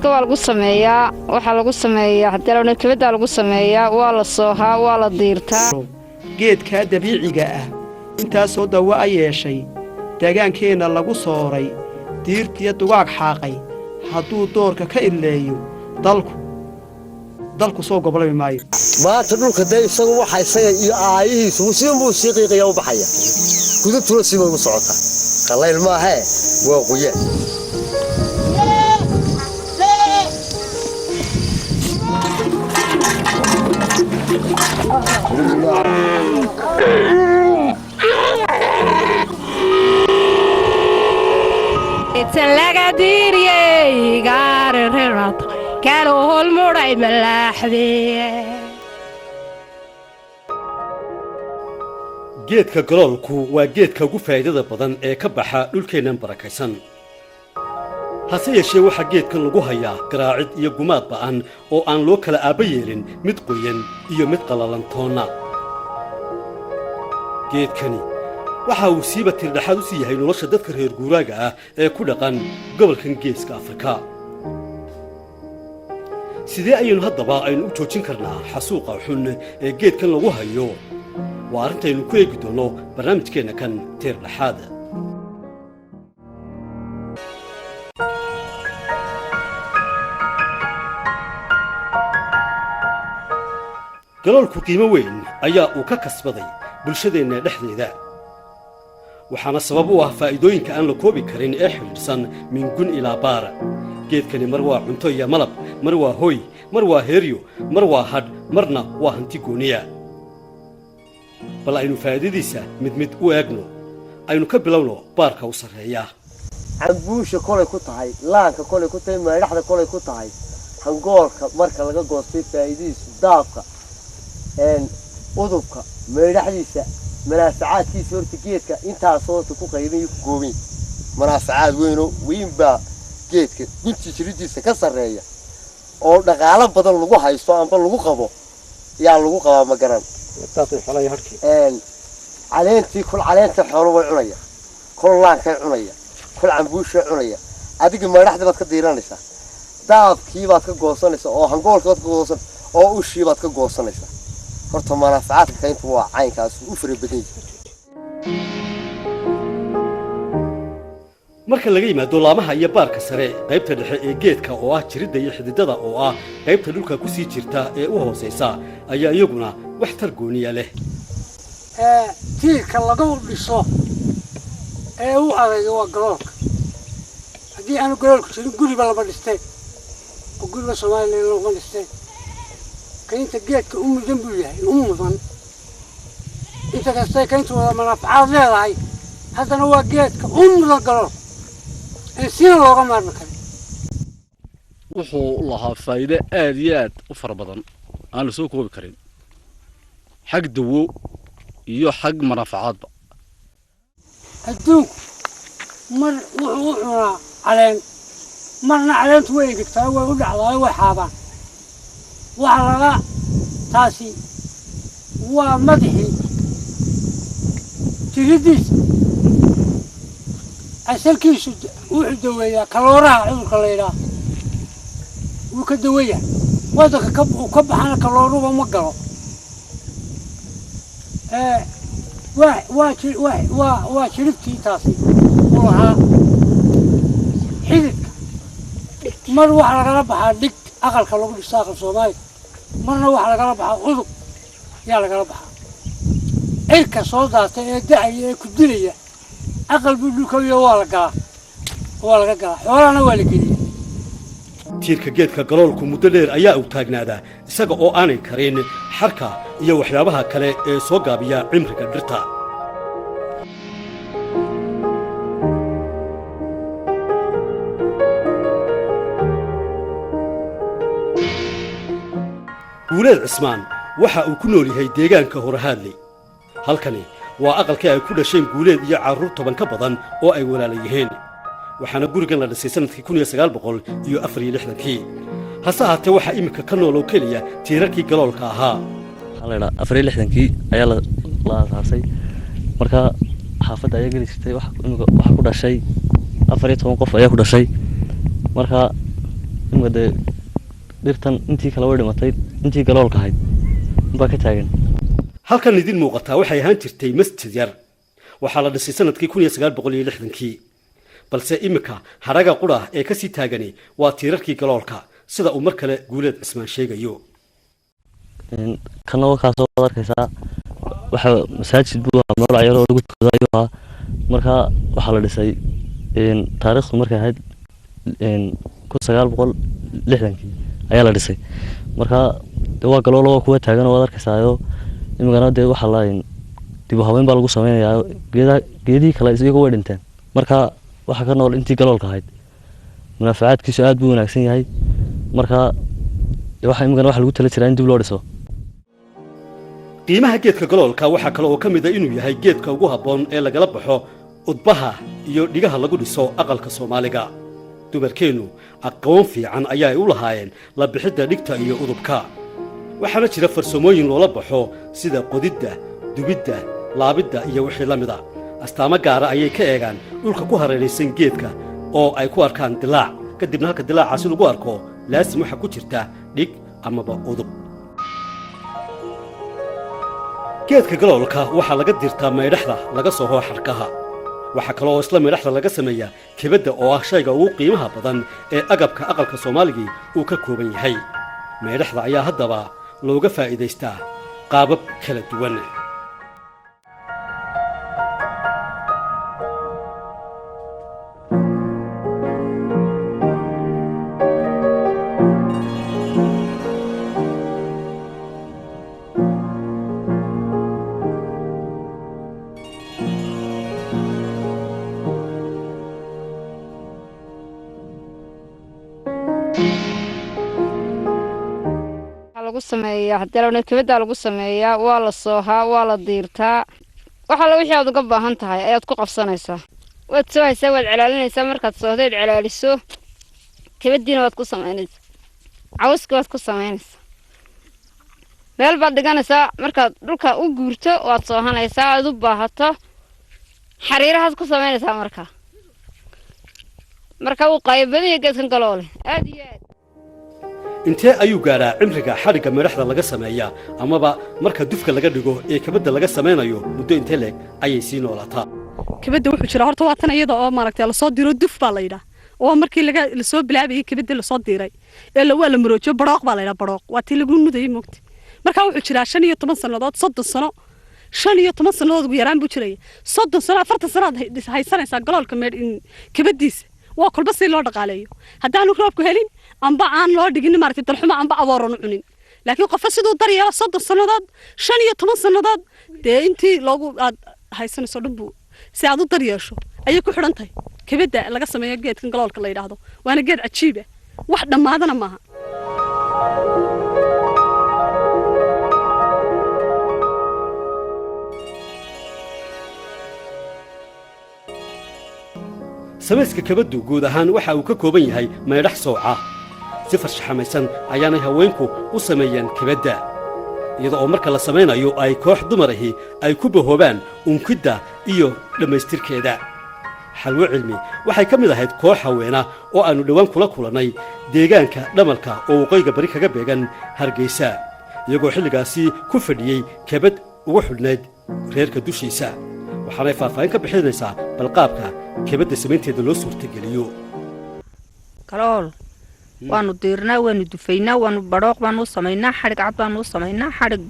waa lagu sameeyaa waxa lagu sameeyaa hadalna kabada lagu sameeyaa waa la soohaa waa la diirtaa geedka dabiiciga ah inta soo dawa ay yeeshay deegaankeena lagu sooray diirtiya dugaag xaaqay hadduu doorka ka ileeyo dalku soo gobolay maayo maanta dhulka day isagu waxa isaga iyo aayihiisu si uu siiqiiqaya u baxaya gudubtuna si uu socota qallayl ma aha waa qoyay laga diiriyay gaariraad kala hol muray malaaxdee geedka galoolku waa geedka ugu faa'iidada badan ee ka baxa dhulkeenan barakaysan hase yeeshee waxaa geedkan lagu hayaa garaacid iyo gumaad ba'an oo aan loo kala aaba yeelin mid qoyan iyo mid qalalan toonna geedkani waxa uu siiba tirdhaxaad u sii yahay nolosha dadka reer guuraaga ah ee ku dhaqan gobolkan geeska Afrika sidee ayaynu haddaba aynu u joojin karnaa xasuuqa xun ee geedkan lagu hayo waa arintaynu ku eegi doono barnaamijkeena kan tirdhaxaad galoolku qiimo weyn ayaa uu ka kasbaday bulshadeena dhexdeeda waxaana sabab u ah faa'iidooyinka aan la koobi karin ee xiriirsan min gun ilaa baar geedkani mar waa cunto iyo malab mar waa hooy mar waa heeryo mar waa hadh marna waa hanti gooniya bal aynu faa'iidadiisa mid u eegno aynu ka bilowno baarka u sarreeya cambuusha kolay ku tahay laanka kolay ku tahay meedhaxda kolay ku tahay hangoolka marka laga goostay faa'iidadiisu daabka udubka meedhaxdiisa manaafacaadkiisa horta geedka intaas oo ku qaybin ku goobin manaafacaad weyn baa geedka gunti jiridiisa ka sareeya oo dhaqaale badan lagu haysto amba lagu qabo yaa lagu qabaa ma garan taasay xalay harkii caleenta xoolo way cunaya kol laanka cunaya kol cambuusha cunaya adiga meedhaxda baad ka diiranaysaa daabkii baad ka goosanaysaa oo hangoolka baad ka goosan oo ushii baad ka goosanaysaa horta manaafacaadka kayntu waa caynkaas u farabadan marka laga yimaado laamaha iyo baarka sare qaybta dhexe ee geedka oo ah jiridda iyo xididada oo ah qaybta dhulka ku sii jirta ee u hooseysa ayaa iyaguna wax tar gooniya leh tiirka laga dhiso ee u adeega waa galoolka haddii aanu galoolka jirin guriba lama dhisteen oo guriba Soomaaliya lama dhisteen kaynta geedka mudan buu yahay mudan inta kasta kayntu wada manaafacaad leedahay haddana waa geedka mudan galool ee si looga maarmi karo wuxuu lahaa faa'iido aad iyo aad u fara badan aan la soo koobi karin xag dawo iyo xag manaafacaadba adduunku mar wuxuu cunaa caleen marna caleentu way egtaa way u dhacdaa way xaabaan waxa laga taasi waa madaxii jiridiisa asalkiisu wuxuu daweeyaa kalooraha cudurka la yidhaah wuu ka daweeyaa wadanka uu ka baxana kalooruba ma galo waa jiribtii taasi u lahaa xididka mar waxa lagala baxaa dhig aqalka lagu dhisto aqal Soomaaliya marna waxa lagala baxaa udub yaa lagala baxaa cirka soo daatay ee dacaya ee ku dilaya aqal buu dhulka iyo waa laga galaa xoolana waa la geliyaa tiirka geedka galoolku muddo dheer ayaa uu taagnaadaa isaga oo aanay karin xarka iyo waxyaabaha kale ee soo gaabiya cimriga dhirta guuleed cismaan waxa uu ku nool yahay deegaanka Horahaadley halkani waa aqalkii ay ku dhasheen guuleed iyo carruur 10 ka badan oo ay walaalo yihiin waxaana gurigan la dhisay sanadkii 1964 hase ahaatee waxa imika ka nool oo kaliya tiirarkii galoolka ahaa halena 64kii ayaa la aasaasay marka xaafadda ayaa gelisay waxa ku dhashay 14 qof ayaa ku dhashay marka imika dee dhirtan intii kale way dhimatay intii galoolka ahayd baa ka taagan. halkan idin muuqataa waxay ahaan jirtay masjid yar waxaa la dhisay sanadkii 1960kii balse imika haraga qura ee ka sii taagani waa tiirarkii galoolka sida uu mar kale Guuleed Cismaan sheegayo. kana waa kaasoo arkaysaa waxa masaajid buu ahaa meel ayaro lagu tukado ayuu ahaa marka waxa la dhisay taariikhdu markay ahayd 1960kii ayaa la dhisay marka waa galool oo kuwa taagan oo arkaysaa imigana dee waxa la dib u habeyn baa lagu sameeyaa geedii kale isagoo way dhinteen marka waxa ka nool intii galoolka ahayd munaafacaadkiisu aad buu wanaagsan yahay marka waxa imigana waxa lagu tala jiraa in dib loo dhiso. qiimaha geedka galoolka waxa kale oo kamid ah inuu yahay geedka ugu habboon ee lagala baxo udbaha iyo dhigaha lagu dhiso aqalka Soomaaliga. dumarkeenu aqoon fiican ayaa ay u lahaayeen la bixidda dhigta iyo udubka waxaana jira farsamooyin loola baxo sida qodidda dubidda laabidda iyo wixii la mid ah astaamo gaar ah ayay ka eegaan dhulka ku hareeraysan geedka oo ay ku arkaan dilaac kadibna halka dilaacaasi lagu arko laasim waxa ku jirta dhig amaba udub. geedka galoolka waxaa laga dirtaa meydhaxda laga soo hoo xarkaha waxa kale oo isla meydhaxda laga sameeyaa kibadda oo ah shayga ugu qiimaha badan ee agabka aqalka Soomaaliga uu ka kooban yahay. meydhaxda ayaa haddaba looga faa'iidaystaa qaabab kala duwan. lagu sameeyaa hadalna kibada lagu sameeyaa waa la soohaa waa la diirtaa waxa la wixii aad uga baahan tahay ayaad ku qabsanaysaa waad soo haysaa waad cilaalinaysaa markaad soohdeed cilaaliso kibadiina waad ku sameynaysaa cawska waad ku sameynaysaa meel baad dhiganaysaa markaad dhulka u guurto waad soohanaysaa aad u baahato xariirahaad ku sameynaysaa marka uu qaybadiyo geedkan galoole aad iyo aad intee ayuu gaaraa cimriga xariga meedhaxda laga sameeyaa amaba marka dufka laga dhigo ee kibada laga sameynayo muddo intee leeg ayay sii noolaataa. kibada wuxuu jira horta waa tan iyada oo maaragtay la soo diro duf baa la yiraahdaa oo markii la soo bilaabay kibada la soo diray ee la waa la maroojo barooq baa la yiraahdaa barooq waa tii lagu muday moogtay marka wuxuu jira 15 sanadood 30 sano 15 sanadood ugu yaraan buu jiray 30 sano 40 sanadood haysanaysa galoolka meed in kibadiisa waa kulba si loo dhaqaaleeyo hadaan roobku helin amba aan loo dhigin maartay dalxuma amba abooran cunin laakiin qof sidoo daryeelo 30 sanadood 15 sanadood dee intii loogu haysanayso dhanbu si aad u daryeesho ayay ku xidhan tahay kibada laga sameeyo geedkan galoolka la yiraahdo waana geed cajiib ah wax dhamaadana maaha. samayska kabadu guud ahaan waxa uu ka kooban yahay meedhax sooca si farshaxamaysan ayaanay haweenku u sameeyaan kabada iyada oo marka la sameynayo ay koox dumar ahi ay ku bahoobaan unkida iyo dhamaystirkeeda. xalwo cilmi waxay ka mid ahayd koox haweena oo aanu dhawaan kula kulanay deegaanka dhamalka oo waqooyiga bari kaga beegan Hargeysa iyagoo xilligaasi ku fadhiyay kabad ugu xidhnayd reerka dushiisa waxaanay faahfaahin ka bixinaysaa balqaabka kibada sameynteeda loo suurtageliyo. galool waanu diirnaa waanu dufaynaa waanu barooq baanu sameynaa xarig cad baanu sameynaa xarig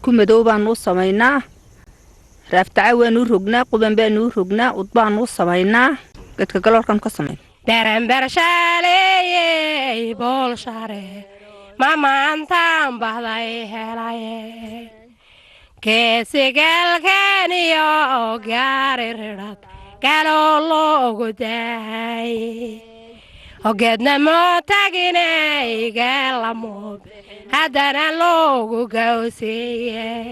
ku madow baanu sameynaa raaftaca waanu rognaa quban baanu rognaa ud baanu sameynaa geedka galoolkan ka sameyn baranbar shaaley bool share maantaan bahday helaye keesigalkaniyo gaari rirad galool loogu daayey ogeedna moo taginay gaalamood haddana loogu gawsiiyey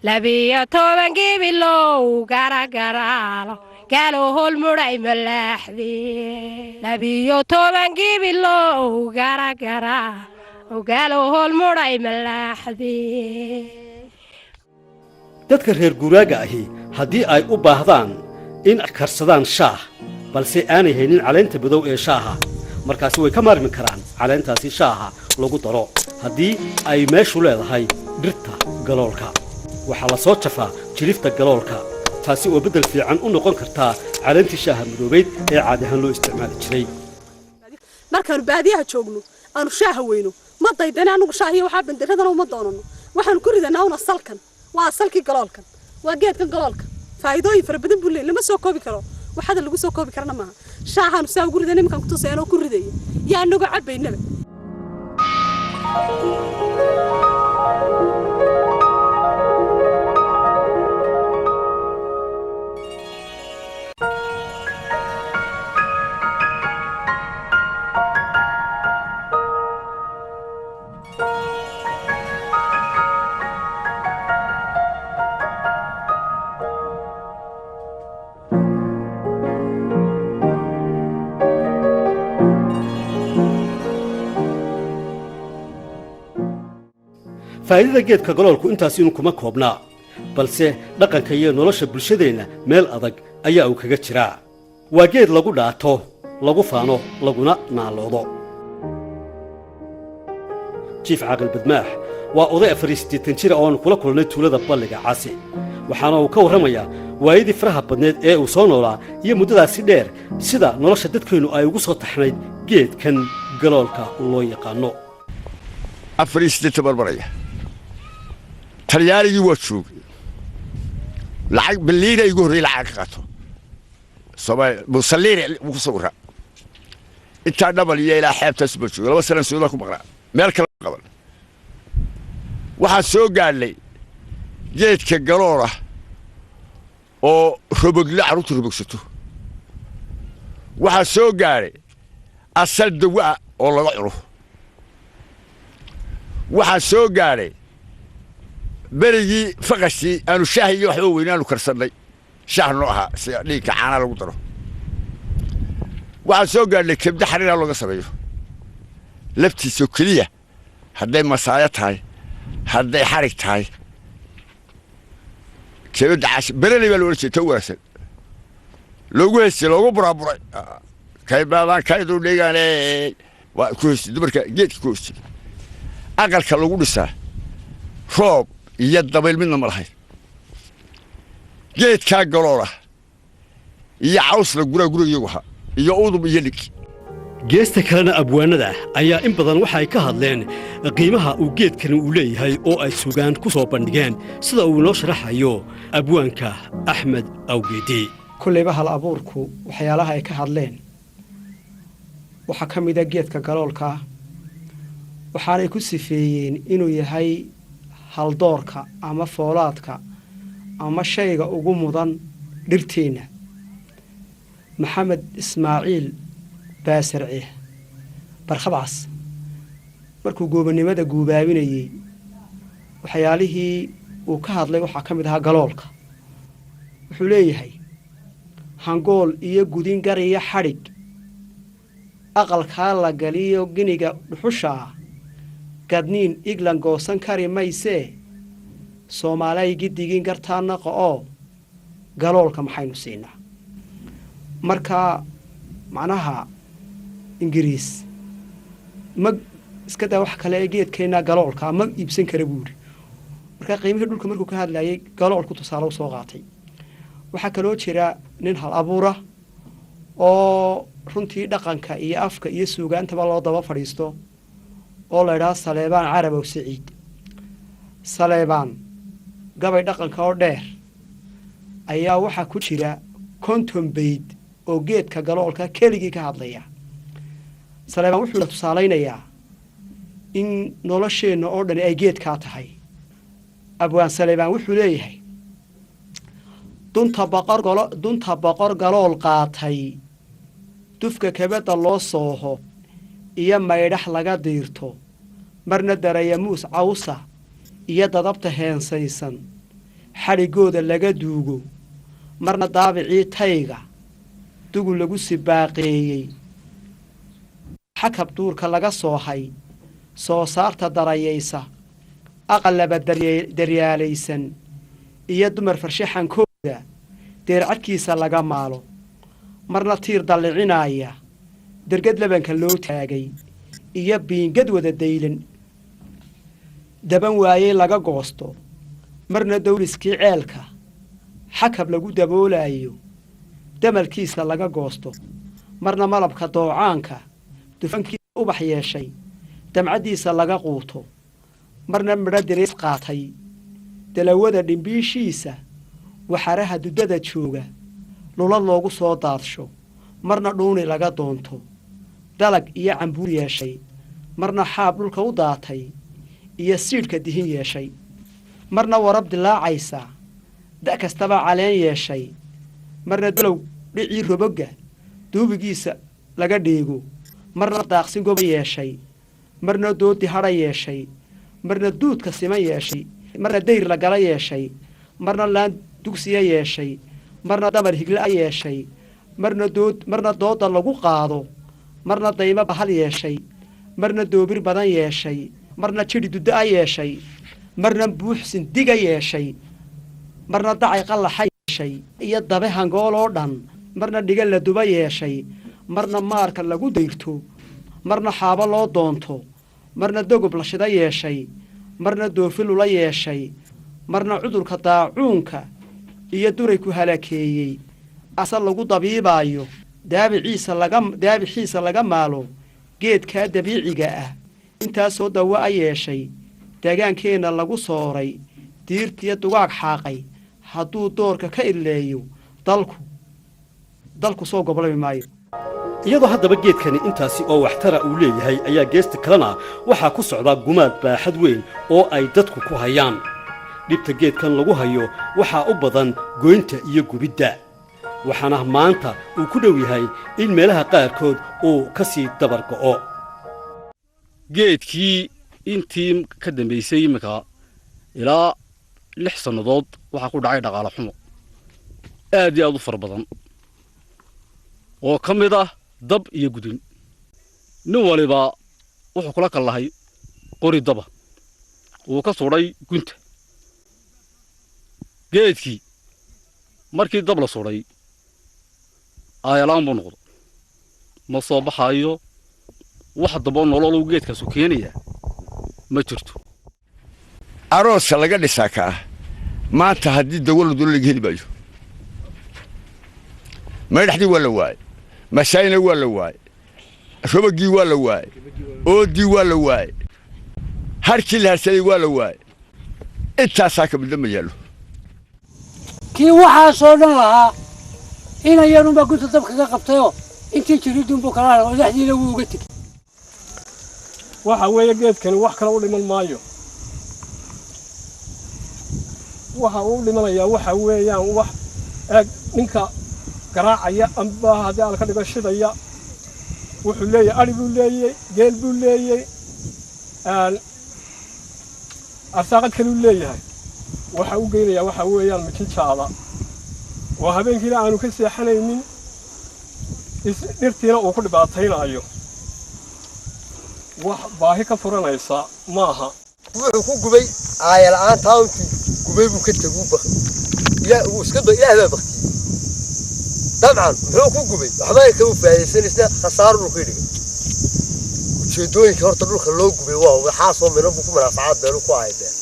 12 bilow garagaraalo galool mudhay malaaxdii 12 bilow garagaraalo galool mudhay malaaxdii. dadka reer guuraaga ahi haddii ay u baahdaan in karsadaan shaah balse aanay haynin caleenta madow ee shaaha markaasi way ka maarmi karaan caleentaasi shaaha lagu daro haddii ay meeshu leedahay dhirta galoolka waxaa la soo jafaa jilifta galoolka taasi oo beddel fiican u noqon kartaa caleentii shaaha madoobeyd ee caadi ahaan loo isticmaali jiray markaanu baadiyaha joogno aanu shaaha weyno ma daydana anugu shaahiyo waxaa bandiradana uma doonano waxaanu ku ridanaa una salkan waa salkii galoolkan waa geedkan galoolka faa'iidooyin fara badan buu leeyahay lama soo koobi karo waxaad lagu soo koobi karana maaha shaahaanu saa ugu ridanay markaan ku tusayno ku ridayay yaa anagu cabaynaba faa'iidada geedka galoolku intaas inuu kuma koobnaa balse dhaqanka iyo nolosha bulshadeenna meel adag ayaa uu kaga jiraa waa geed lagu dhaato lagu faano laguna naaloodo jiif caaqil badmaax waa oday 84 jir oo aan kula kulnay tuulada balliga caasi waxaana uu ka warramayaa waayadii faraha badneed ee uu soo noolaa iyo muddadaasi dheer sida nolosha dadkeennu ay ugu soo taxnayd geedkan galoolka loo yaqaano 84 barbaraya talyaanigii waa joogay lacag biliina igu horreeyay lacag ka qaato Soomaali musaliin uu ku sawira inta dhabal iyo ilaa xeebtaas buu joogay 2 sano Suudaan ku maqnaa meel kale qaban waxaa soo gaadhay geedka galool oo robogle caruurtu robogsato waxaa soo gaadhay asal dawa oo laga cuno waxaa soo gaadhay berigii faqashii aanu shaahi iyo waxba weynaanu karsanay shaah noo ahaa si dhiigga caana lagu daro waxaa soo gaadhay kabda xariira looga sameeyo laftiisa keliya hadday masaaya tahay hadday xarig tahay kabda caash bereley baa loola jeedaa wanaagsan loogu heystay loogu buraaburay kaybaadan kaydu dhigaane waa ku heystay dumarka geedka ku heystay aqalka lagu dhisaa roob iyo dabayl midna ma lahayn geedkaa galoola iyo caws la guraa gurigiigu ahaa iyo udub iyo dhig geesta kalena abwaanada ayaa in badan waxay ka hadleen qiimaha uu geedkani u leeyahay oo ay sugaan ku soo bandhigeen sida uu noo sharaxayo abwaanka axmed awgeedi kulleyba hal abuurku waxyaalaha ay ka hadleen waxaa ka mid a geedka galoolka waxaanay ku sifeeyeen inuu yahay haldoorka ama foolaadka ama shayga ugu mudan dhirteenna maxamed ismaaciil baasarce barkhabcas markuu goobannimada guubaabinayey waxyaalihii uu ka hadlay waxaa ka mid ahaa galoolka wuxuu leeyahay hangool iyo gudin gar iyo xadhig aqalkaa la galiyo giniga dhuxusha ah gadniin iglan goosan kari maysee soomaalay giddigiin gartaa naqa oo galoolka maxaynu siinaa marka macnaha ingiriis ma iska daa wax kale ee geedkeennaa galoolka ma iibsan kara buuri markaa qiimihii dhulka markuu ka hadlayay galoolku tusaale u soo qaatay waxaa kaloo jira nin hal abuura oo runtii dhaqanka iyo afka iyo suugaantaba loo daba fadhiisto oo la idhaha saleebaan carabow siciid saleebaan gabay dhaqanka oo dheer ayaa waxaa ku jira konton bayd oo geedka galoolka keligii ka hadlaya saleebaan wuxuu la tusaalaynayaa in nolosheenna oo dhani ay geedkaa tahay abwaan saleebaan wuxuu leeyahay dunta boqor galool qaatay dufka kabadda loo sooho iyo maydhax laga diirto marna daraya muus cawsa iyo dadabta heensaysan xadhiggooda laga duugo marna daabicii tayga dugul lagu sibaaqeeyey xakab duurka laga soohay soo saarta darayaysa aqal laba daryaalaysan iyo dumar farshaxankooda deercadkiisa laga maalo marna tiir dallicinaya dergad labanka loo taagay iyo biingad wada daylan daban waayey laga goosto marna dawliskii ceelka xakab lagu daboolayo damalkiisa laga goosto marna malabka doocaanka dufankiisa ubax yeeshay damcadiisa laga quuto marna midho diriis qaatay dalawada dhimbiishiisa waxaraha dudada jooga lula loogu soo daadsho marna dhuuni laga doonto dalag iyo cambuur yeeshay marna xaab dhulka u daatay iyo siidhka dihin yeeshay marna warab dilaacaysa da' kastaba caleen yeeshay marna dalow dhicii roboga duubigiisa laga dheego marna daaqsin goba yeeshay marna doodi hadha yeeshay marna duudka siman yeeshay marna dayr lagala yeeshay marna laan dugsiya yeeshay marna damar higla yeeshay marna dooda lagu qaado marna daymo bahal yeeshay marna doobir badan yeeshay marna jidhi dudda yeeshay marna buux sindiga yeeshay marna dacay qallaxa yeeshay iyo dabe hangool oo dhan marna dhiga la duba yeeshay marna maarka lagu dayrto marna xaabo loo doonto marna dogob la shida yeeshay marna doofilula yeeshay marna cudurka daacuunka iyo duray ku halakeeyey asal lagu dabiibaayo daabixiisa laga maalo geedkaa dabiiciga ah intaasoo dawa a yeeshay deegaankeenna lagu sooray diirtiyo dugaag xaaqay hadduu doorka ka idleeyo dalku soo gobolami maayo iyadoo haddaba geedkani intaasi oo waxtara uu leeyahay ayaa geesta kalena waxaa ku socdaa gumaad baaxad weyn oo ay dadku ku hayaan dhibta geedkan lagu hayo waxaa u badan goynta iyo gubidda waxaana maanta uu ku dhow yahay in meelaha qaarkood uu ka sii dabar go'o geedkii intii ka dambaysay iminka ilaa 6 sannadood waxaa ku dhacay dhaqaale xumo aad iyo aad u fara badan oo ka mid ah dab iyo gudin nin waliba wuxuu kula kallahay qori daba uu ka suudhay gunta geedkii markii dab la suudhay aayalaan buu noqdo ma soo baxaayo wax dabo nolol uu geedkaasu keenaya ma jirto arooska laga dhisaa kaa maanta haddii dawladdu laga heli maayo maydhaxdii waa la waayey masaayina waa la waayey robagii waa la waayey oodii waa la waayey harkii la harsaday waa la waayey intaasaa ka midna ma yaallo kii waxaasoo dhan lahaa inayanunbaa gunta dab kaga qabtayoo intii jiridunbuu kala haray odaxdiina wuu uga tegey waxa weeye geedkani wax kale u dhiman maayo waxa uu dhimanayaa waxa weeyaan wax eeg ninka garaacaya amba haddii aan ka dhigo shidaya wuxuu leeyahay ari buu leeyey geel buu leeyey arsaaqad kaluu leeyahay waxa u geynayaa waxa weeyaan mijinjaada oo habeenkiina aanu ka seexanaynin dhirtiina uu ku dhibaataynaayo wax baahi ka furanaysa maaha wuxuu ku gubay aaya la'aan taawuntii gubay buu ka teguu baqay uu iska do ilaah baa baqtiyey dabcan muxuu ku gubay waxbay ka faa'iidaysanaysaa khasaaro dhulka dhigay ujeedooyinka horta dhulka loo gubay waa waxaa soo miro buu ku manaafacaad beelu ku ahaydeen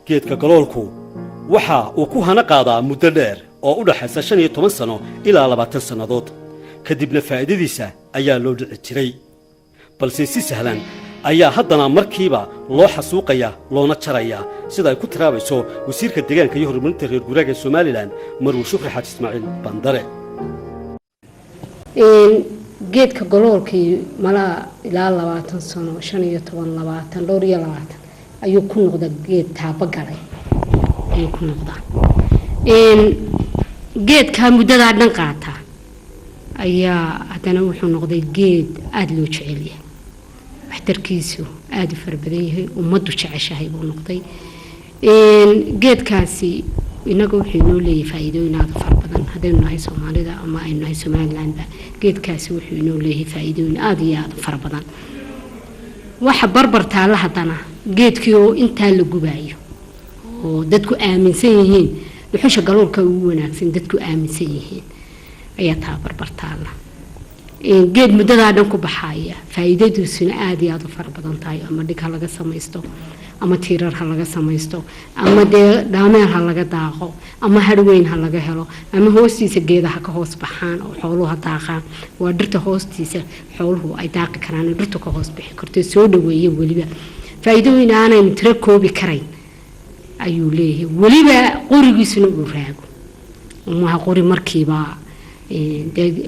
geedka galoolku waxa uu ku hana qaadaa muddo dheer oo u dhaxaysa 15 sano ilaa 20 sannadood kadibna faa'iidadiisa ayaa loo dhici jiray balse si sahlan ayaa haddana markiiba loo xasuuqaya loona jaraya sida ay ku tiraabayso wasiirka deegaanka iyo horumarinta reer guuraaga Soomaaliland Marwo Shukri Xaaji Ismaaciil Bandare geedka galoolkii mala ilaa 20 sano 15 dhowr iyo 20 ayuu ku noqday geed taaba galay ayuu ku noqdaa geedka muddada dhan qaata ayaa haddana wuxuu noqday geed aada loo jecel yahay waxtarkiisu aada u fara badan yahay ummaddu jeceshahay buu noqday geedkaasi inaga wuxuu inoo leeyahay faa'iidooyin aada u fara badan haddaynu nahay soomaalida ama aynu nahay somalilandba geedkaasi wuxuu inoo leeyahay faa'iidooyin aada iyo aada u fara badan waxa barbar taalla haddana geedkii oo intaa la gubaayo oo dadku aaminsan yihiin dhuxusha galoolka ugu wanaagsan dadku aaminsan yihiin ayaa taa barbar taalla geed muddadaa dhan ku baxaaya faa'iidadiisuna aada iyo aada u fara badan tahay ama dhig ha laga samaysto ama tiirar ha laga samaysto ama dee dhaameel ha laga daaqo ama harweyn ha laga helo ama hoostiisa geedaha ka hoos baxaan oo xooluhu ha daaqaan waa dhirta hoostiisa xooluhu ay daaqi karaan oo dhirtu ka hoos bixi karto soo dhaweeya weliba faa'iidooyin aanaynu tiro koobi karayn ayuu leeyahay weliba qorigiisuna uu raago umaha qori markiiba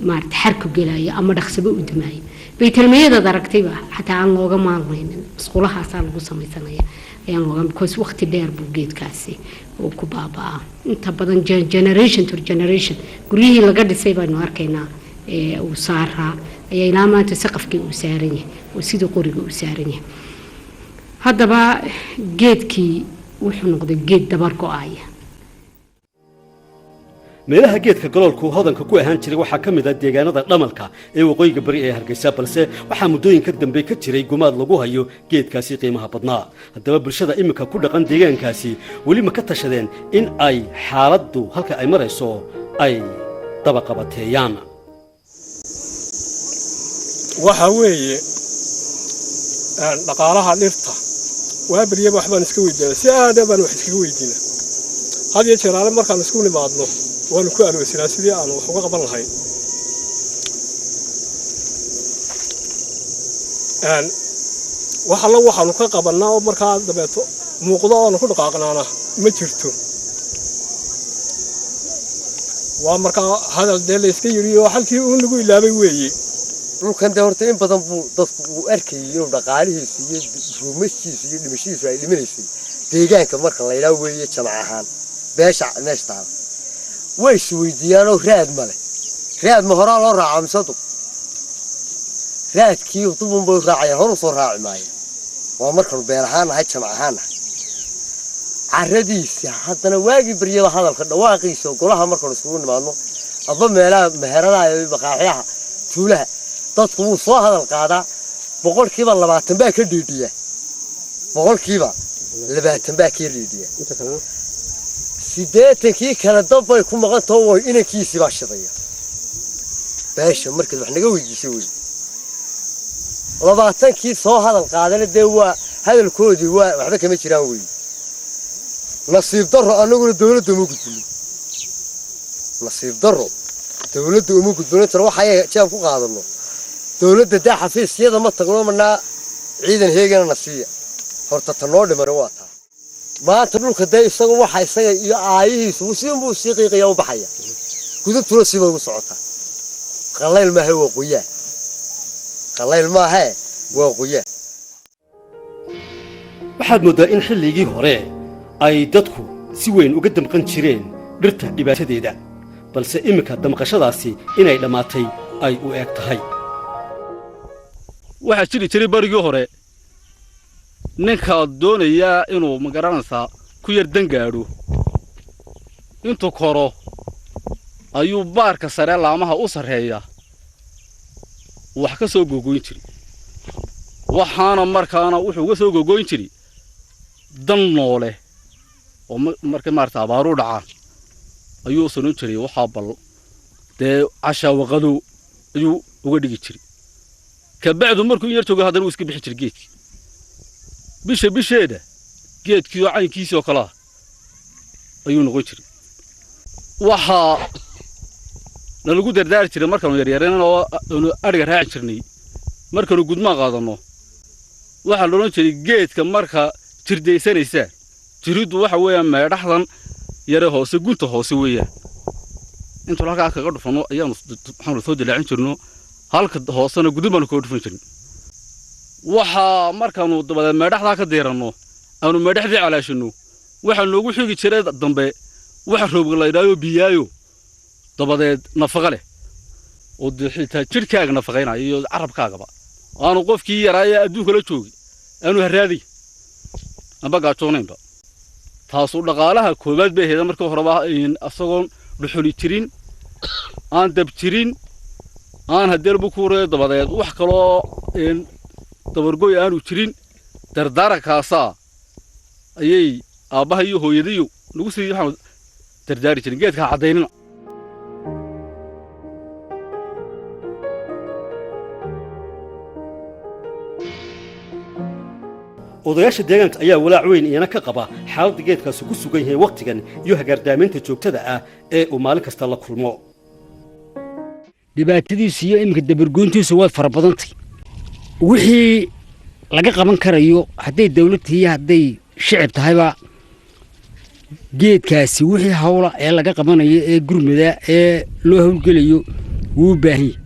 maarta xarku gelaya ama dhaqsaba u dumaayo baytalmayadaad aragtayba xataa aan looga maalmaynin masquulahaasaa lagu samaysanaya ayaan looga because waqti dheer buu geedkaasi uu ku baaba'aa inta badan generation to generation guryihii laga dhisay baynu arkaynaa uu saaraa ayaa ilaa maanta saqafkii uu saaran yahay oo sidii qoriga uu saaran yahay haddaba geedkii wuxuu noqday geed dabar go'aya meelaha geedka galoolku hodanka ku ahaan jiray waxaa ka mid ah deegaanada dhamalka ee waqooyiga bari ee Hargeysa balse waxaa muddooyinka dambe ka jiray gumaad lagu hayo geedkaasi qiimaha badnaa haddaba bulshada imika ku dhaqan deegaankaasi weli ma ka tashadeen in ay xaaladdu halka ay marayso ay daba qabateeyaan waxa weeye dhaqaalaha dhirta waa bariye waxbaan iska weydiinaa si aad baan wax iska weydiinaa had iyo jeer alle markaan isku nimaadno waanu ku alweysanaa sidii aan wax uga qaban lahayn waxaanu ka qabannaa oo markaa dabeeto muuqdo oonu ku dhaqaaqnaana ma jirto waa markaa hadal dee layska yidhi oo halkii uu nagu ilaabay weeye dhulkan dee horta in badan buu dadku uu arkayay inuu dhaqaalihiisu iyo ruumaskiisu iyo dhimashiisu ay dhimanaysay deegaanka marka la yidhaa weeye jamac ahaan beesha meeshtaada way isweydiiyaanoo raad male raad ma horaa loo raaca misadu raadkii dubun bay raacayaan hor usoo raaci maayo waa markanu beel ahaan nahay jamac ahaan nahay carradiisa haddana waagii baryada hadalka dhawaaqiisa golaha markanu isugu nimaadno aba meelaha meheradaha iyo baqaaxyaha tuulaha dadku wuu soo hadal qaadaa boqolkiiba 20 baa ka dhiidhiya boqolkiiba 20 baa ka dhiidhiya sideetankii kala dabbay ku maqantoo way inankiisii baa shidaya beesha markaad wax naga weydiisay wey 20kii soo hadal qaadana dee waa hadalkoodii waa waxba kama jiraan wey nasiib darro annaguna dawladda uma gudbino nasiib darro dawladda uma gudbino tan waxay jeeb ku qaadano dawladda daa xafiisyada ma tagno manaa ciidan heegana nasiya horta tan noo dhimar waa taa maanta dhulka dee isagu waxa isaga iyo aayihiisu buu sii qiiqaya u baxaya gudubtuna si ugu socota qallayl ma hawo qoyaa qallayl ma ha waa qoyaa waxaad moodaa in xilligii hore ay dadku si weyn uga damqan jireen dhirta dhibaatadeeda balse imika damqashadaasi inay dhammaatay ay u eg tahay waxaa jiri jiray barigii hore ninka doonaya inuu magaranaysaa ku yar dangaadho intuu koro ayuu baarka sare laamaha u sarreeya wax ka soo gogoyn jiray waxaana markaana wuxuu uga soo gogoyn jiray dan noole oo markay maarta abaaru dhacaan ayuu sanon jiray waxaa bal dee cashaawaqadow ayuu uga dhigi jiray kabacdu markuu in yar joogo haddana uu iska bixi jiray geedkii bisheeda geedkii oo caynkiisii oo kale ah ayuu noqon jiray waxaa nalagu dardaari jiray markaanu yaryareen oo aanu adhiga raaci jirnay markaanu gudmaa qaadanno waxaa la odhan jiray geedka marka jirdaysanaysaa jiriddu waxa weeyaan meedhaxdan yare hoose gunta hoose weeyaan intuu halkaa kaga dhufanno ayaanu waxaanu soo dilaacin jirno halka hoosena gudub baanu kaga dhufan jirnay waxaa markaanu dabadeed meedhaxdaa ka diiranno aanu meedhaxdii calaashanno waxaa noogu xigi jiray dambe waxa roobga la yidhaayo biyaayo dabadeed nafaqa leh xitaa jirkaaga nafaqeynaya iyo carabkaagaba aanu qofkii yaraaya adduunka la joogi aanu haraaday amba gaajoonaynba taasoo dhaqaalaha koobaad bay ahayd markii horeba asagoon dhuxuli jirin aan dab jirin aan hadeerba ku reey dabadeed wax kaloo dabargoy aanu jirin dardaarankaasa ayay aabbaha iyo hooyadiyo lagu sii waxaan dardaari jirin geedka cadaynina odayaasha deegaanka ayaa walaac weyn iyana ka qaba xaaladda geedkaasi ku sugan yahay waqtigan iyo hagaardaameynta joogtada ah ee uu maalin kasta la kulmo dhibaatadiisu iyo iminka dabargoyntiisu way fara badantay wixii laga qaban karayo hadday dawladda iyo hadday shicib tahayba geedkaasi wixii hawla ee laga qabanayo ee gurmada ee loo howlgelayo wuu u baahan yahay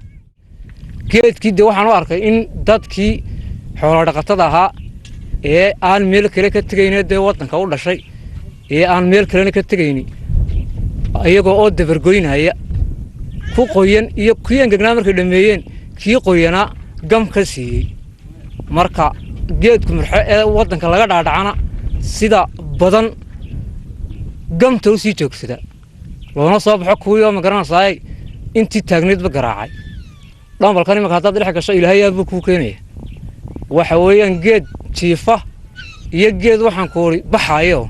geedkii de waxaan u arkay in dadkii xoolo dhaqatada ahaa ee aan meel kale ka tegayna dee waddanka u dhashay ee aan meel kalena ka tegayni iyagoo oo dabargoynaya ku qoyan iyo kii engegnaa markay dhameeyeen kii qoyanaa gam ka siiyey marka geedku marxe ee waddanka laga dhaadhacana sida badan gamta u sii joogsada loona soo baxo kuwii oo magaranaysaay intii taagneedba garaacay dhambalkan imanka haddaad dhex gasho ilaahay aad buu kuu keenaya waxa weeyaan geed jiifa iyo geed waxaan ku uri baxayo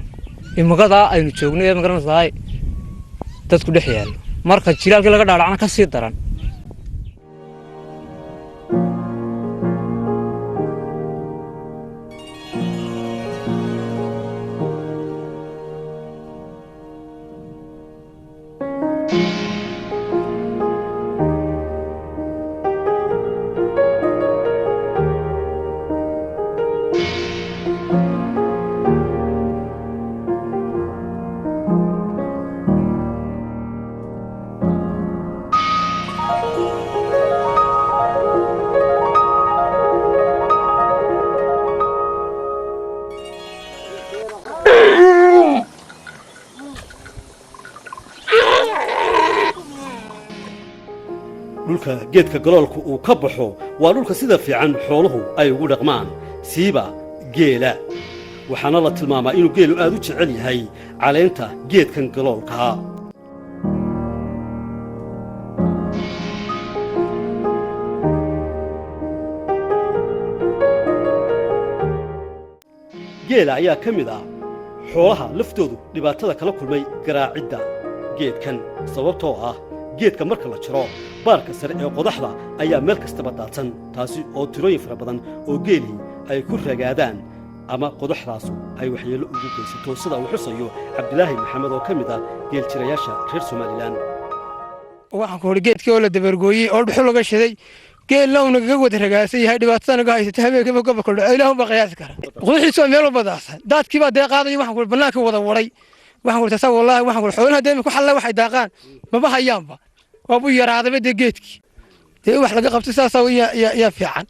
imagadaa aynu joogno ee magaranaysaay dadku dhex yaallo marka jilaalkii laga dhaadhacna ka sii daran dhulka geedka galoolku uu ka baxo waa dhulka sida fiican xooluhu ay ugu dhaqmaan siiba geela waxaana la tilmaamaa inuu geelu aad u jecel yahay caleenta geedkan galoolka geela ayaa ka mid ah xoolaha laftoodu dhibaatada kala kulmay garaacidda geedkan sababtoo ah geedka marka la jiro baarka sare ee qodaxda ayaa meel kastaba daadsan taasi oo tirooyin fara badan oo geelii ay ku ragaadaan ama qodaxdaasu ay waxyeello ugu geysato sida uu xusayo cabdilaahi maxamed oo ka mid ah geeljirayaasha reer somalilan waxaan ku hori geedkii oo la dabargooyey oo dhuxul laga shiday geelna uu nagaga wada ragaasan yahay dhibaatada naga haysata habeenkiiba gobolka dhaco ilaahun baa qiyaasi kara qodaxiisu waa meel walba daadsan daadkii baa dee qaadayo waxaan ku bannaanka wada waray waxaan ku tasaa wallaahi waxaan ku xoolaha dee ku xalla waxay daaqaan maba hayaanba waabuu yaraadaba dee geedkii dee wax laga qabto saasaa yaa fiican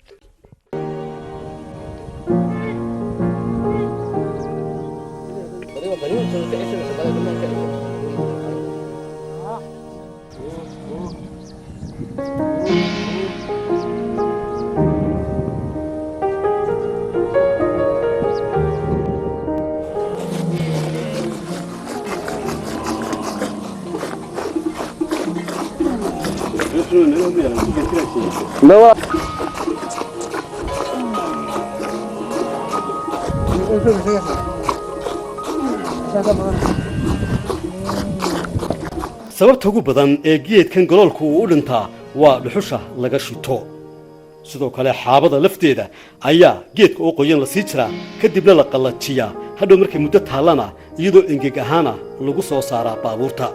sababta ugu badan ee geedkan galoolku uu u dhintaa waa dhuxusha laga shito sidoo kale xaabada lafteeda ayaa geedka oo qoyan la sii jiraa kadibna la qallajiyaa hadhow markay muddo taallana iyadoo engeg ahaana lagu soo saaraa baabuurta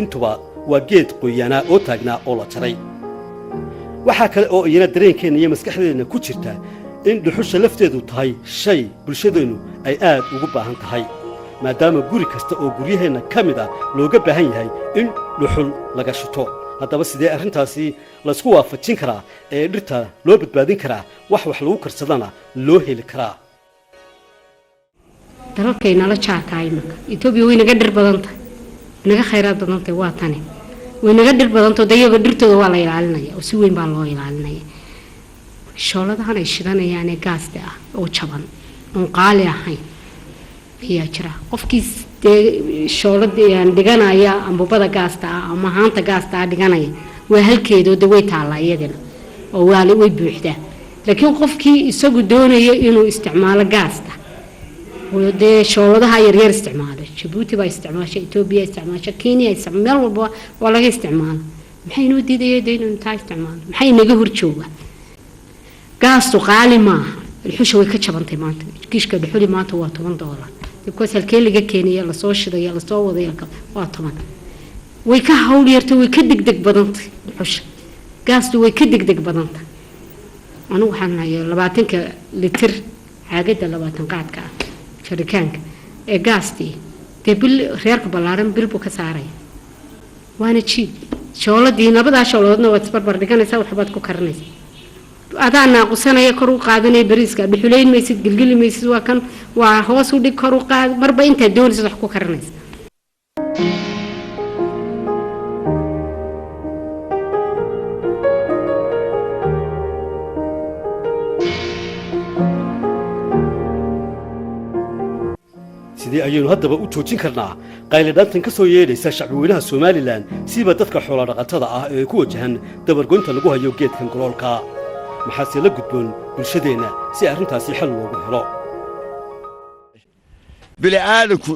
intuba waa geed qoyanaa oo taagnaa oo la jaray waxaa kale oo iyana dareenkeenna iyo maskaxdeenna ku jirta in dhuxusha lafteedu tahay shay bulshadeennu ay aad ugu baahan tahay maadaama guri kasta oo guryaheenna ka mid ah looga baahan yahay in dhuxul laga shito haddaba sidee arrintaasi laysku waafajin karaa ee dhirta loo badbaadin karaa wax lagu karsadana loo heli karaa dalalkay nala jaartahay marka Itoobiya way naga dhir badan tahay naga khayraad badan tahay waa tani waynaga dhir badantoo dayaga dhirtooda waa la ilaalinaya oo si weyn baa loo ilaalinaya shooladahan ay shidanayaan ee gaasta ah oo jaban oon qaali ahayn ayaa jira qofkii shooladaan dhiganaya ambubada gaasta ah ama haanta gaasta ah dhiganaya waa halkeedooda way taallaa iyadana oo waali way buuxdaa laakiin qofkii isagu doonaya inuu isticmaalo gaasta ودي شغلها يرير استعماله جيبوتي با استعماله إثيوبيا استعماله كينيا استعمال ولا استعمال محي نودي دي دين انت استعمال محي نجهر شوبه قاصو قالي ما الحوشه way ka jabantay maanta kiishka dhuxuli maanta waa $10 dibkoos halkee laga keenay la soo shiday la soo waday waa 10 way ka hawl yartay way ka degdeg badantay dhuxusha gaastu way ka degdeg badantay anigu waxaan hayaa 20 litir caagada 20 qaadka شركانك إجازتي تبل خيارك بالارم بيلبو كساري وانا شيء شغلة دينا بدأ شغلاتنا واتسبر بردكان يسوي حباتكو كرنيس أدانا قصنا يكرو قادني بريسكا بحلين ميسد قلقلي ميسد وكان وهو سودي كرو قاد مربين تدون يسحكو كرنيس sidii ayaynu haddaba u joojin karnaa qayladhaantan ka soo yeedhaysa shacbiweynaha Somaliland siiba dadka xoolo dhaqatada ah ee ku wajahan dabargoynta lagu hayo geedkan goloolka maxaase la gudboon bulshadeena si arrintaasi xal loogu helo bini'aadamku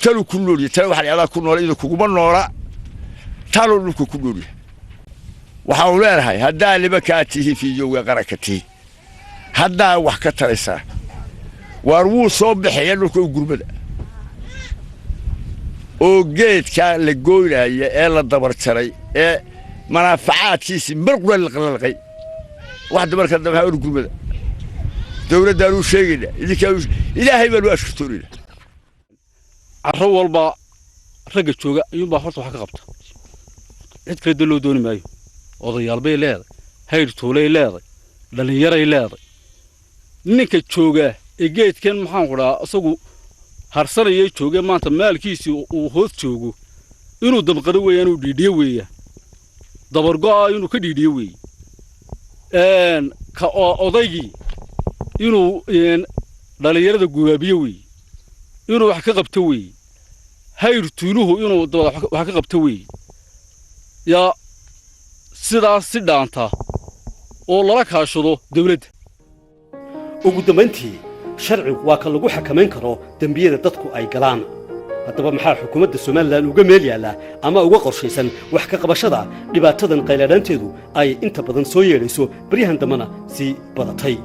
talu ku nool yahay waxa la ku nool idinku kuma noola talu dhulku ku nool waxa uu leeyahay haddaa libakaatihi fiiyo qarakati haddaa wax ka taraysa وارو صوب حيانو كو غربدا او geedka la gooyay ee la dabar jaray ee manaafacaadkiisa marqul la qalqay waxa marka daba uu gurmada dawladda uu sheegay idinka ilaahay baa loo ashkatoorina arro walba raga jooga ayuu baa horta wax ka qabta cid kale loo dooni maayo odayaal bay leedahay hayr toolay leedahay dhalinyaray leedahay ninka jooga geedkan maxaan ku dhahaa asagu harsanaya jooga maanta maalkiisi uu hoos joogo inuu dabqado weeyaan uu dhiidhiyo weeyaan dabargo'a inuu ka dhiidhiyo weeyaan ka odaygii inuu dhalinyarada gubaabiyo weey inuu wax ka qabto weey hayr tuuluhu inuu wax ka qabto weey yaa sidaas si dhaanta oo lala kaashado dawladda ugu dambeyntii sharcigu waa ka lagu xakameyn karo dambiyada dadku ay galaan haddaba maxaa xukuumadda Somaliland uga meel yaala ama uga qorshaysan wax ka qabashada dhibaatadan qayladhaanteedu ay inta badan soo yeedhayso baryahan dambana si badatay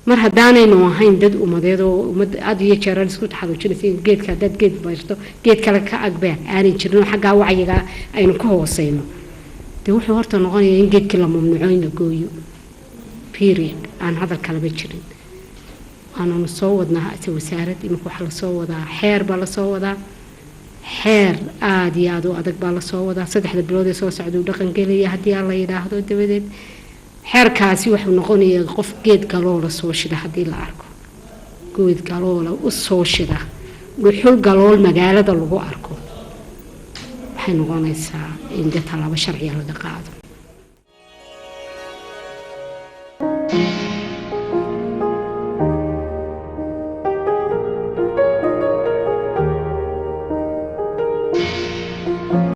mar haddaanaynu ahayn dad umadeed oo umad aad iyo jeer isku taxaluujinaysa geedka dad geed baysto geed kale ka agbaan aanin jirin xagga wacyiga aynu ku hooseyno dee wuxuu horta noqonayaa in geedka la mamnuuco in la gooyo period aan hadal kale ba jirin أنا نصوّدنا وسارة إمك وحلا صوّدا حير بلا صوّدا حير عادي عادو أدق بلا صوّدا صدق البلاد صو سعدو دقن قلي هدي الله يراهدو دبدت حير كاسي وحنا نقولي قف جد قالوا صوّش ده هدي العركو جود قالوا وصوّش ده وحول قالوا المجال ده اللي هو عركو حين نقولي سا إن ده طلب شرعي على دقائق